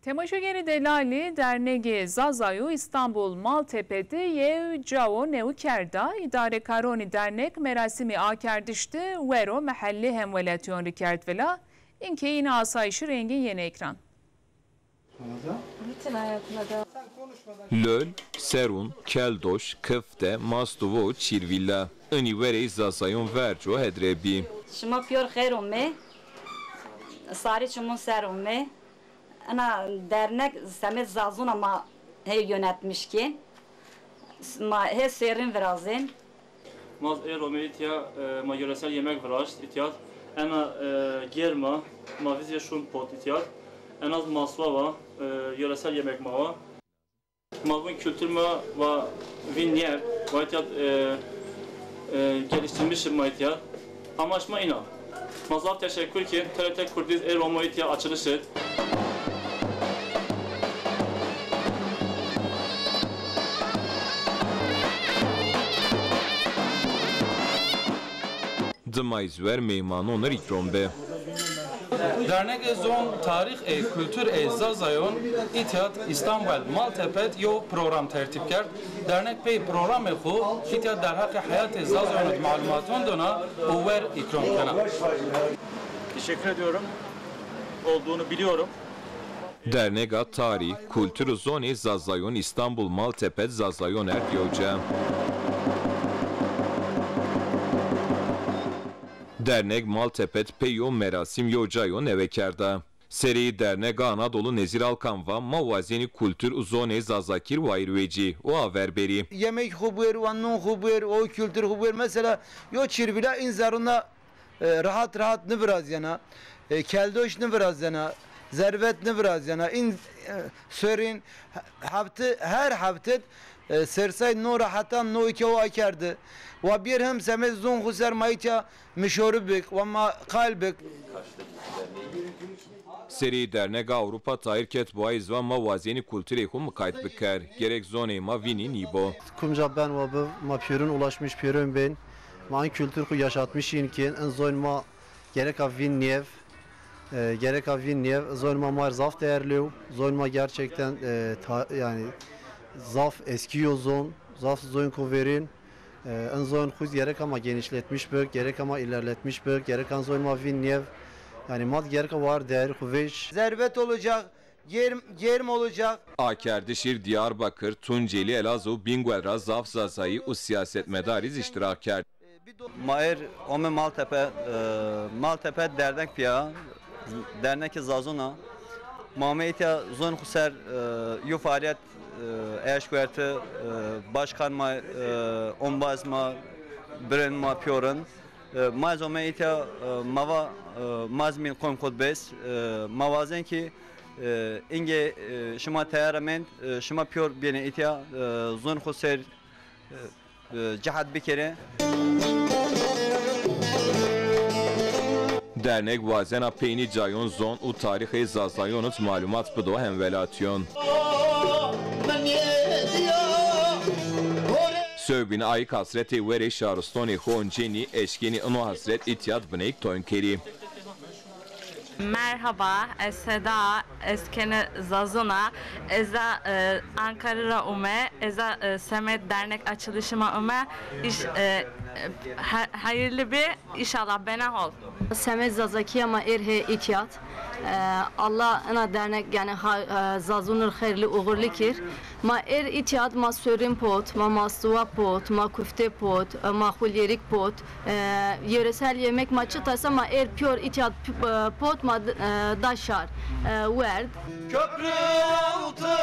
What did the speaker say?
Temaşageri Delali Derneği Zazayu İstanbul Maltepe'de Yev Cao Neukerda İdare Karoni Dernek merasimi akerdişti Vero mahalli hemvelatyon rikerdvela inke yine asayişi rengin yeni ekran. Löl, serun, keldoş, köfte, mastuvo, çirvilla. Înivere Zazayon verco hedrebi. Şıma piyor xerume, sari çumun serume. Ana dernek Samet Zazun ama yönetmiş ki, he serin virazin. Maz erome itya ma yöresel yemek viraş ityat. Ana germa ma vizye şun pot ityat. En az maslava yöresel yemek mava. Malbun kültür ma ve vinyer ve ityat geliştirmiş ma ityat. Amaçma ina. Mazlav teşekkür ki TRT Kurdiz erome itya açılışı. Dımajver meymanonlar ikrombe. Dernek zon tarih kültür Zazayon İtiyat İstanbul Maltepet yo program tertip kerd. Dernek pey program xu İtiyat der hakkı hayat Zazayon malumatın dona over ikram kana. Teşekkür ediyorum. Olduğunu biliyorum. Dernega tarih, kültür zoni Zazayon İstanbul Maltepet Zazayon Erkyoca. Dernek Maltepet peyo merasim yocayo nevekerda. Seri dernek Anadolu Nezir Alkanva mavazeni kültür uzone zazakir vayrveci o averberi. Yemek hubur, vannun hubur, o kültür hubur mesela yo çirvila inzaruna rahat ne biraz yana. Keldoş ne biraz yana. Zervet ne biraz yana. Sörin her hafta sersay no rahatan no iki o akardı. Ve bir hem semezun huser mayta mişorubik ve ma kalbik. Seri dernek Avrupa Tahirket Boğaz ve mavazeni kültüre kum kayıt biker. Gerek zone ma vini nibo. Kumca ben ve ma pürün ulaşmış pürün ben. Ma kültür ku yaşatmış inken en zon ma gerek avin nev. Gerek avin nev zon ma mar zaf değerli. Zon ma gerçekten yani zaf eski yozon. Zaf zon kuverin. En zon kuz gerek ama genişletmiş bölg, gerek ama ilerletmiş bölg, gerek en zon ma vin nev. Yani mad gerek var değer kuveş. Zervet olacak, yerim olacak. Akerdişir Diyarbakır, Tunceli, Elazığ, Bingöl'ra zaf zazayı u siyaset medariz iştiraker. Maer ome Maltepe dernek piya, dernek Zazuna. Mameytya zon huser yu faaliyet eşkuverte başkan ma ombazma brenma piyorun. Mazome itya mava mazmin komkodbes mavazen ki inge şuma tayarament şuma piyor beni itya zon huser cihat bir kere. Dernek vazena peyni cayon zon u tarihi zazayonut malumat bıdo hemvelatyon. Söbini ayık hasreti veri şarustoni honceni eşkini ıno hasret itiyat bıneyik tonkeri. Merhaba, Seda Eskene Zazuna, Eza Ankara Ume, Eza Semet Dernek açılışıma Ume, hayırlı bir inşallah bana ol. Semet Zazaki ama erhe itiyat. Allah ana dernek yani Zazunur hayırlı uğurlu kir. Ma itiyat ma sörin pot, ma mastuva pot, ma küfte pot, ma hulyerik pot. Yöresel yemek ma çıtasa ma piyor itiyat pot ma daşar. Werd. Köprü altı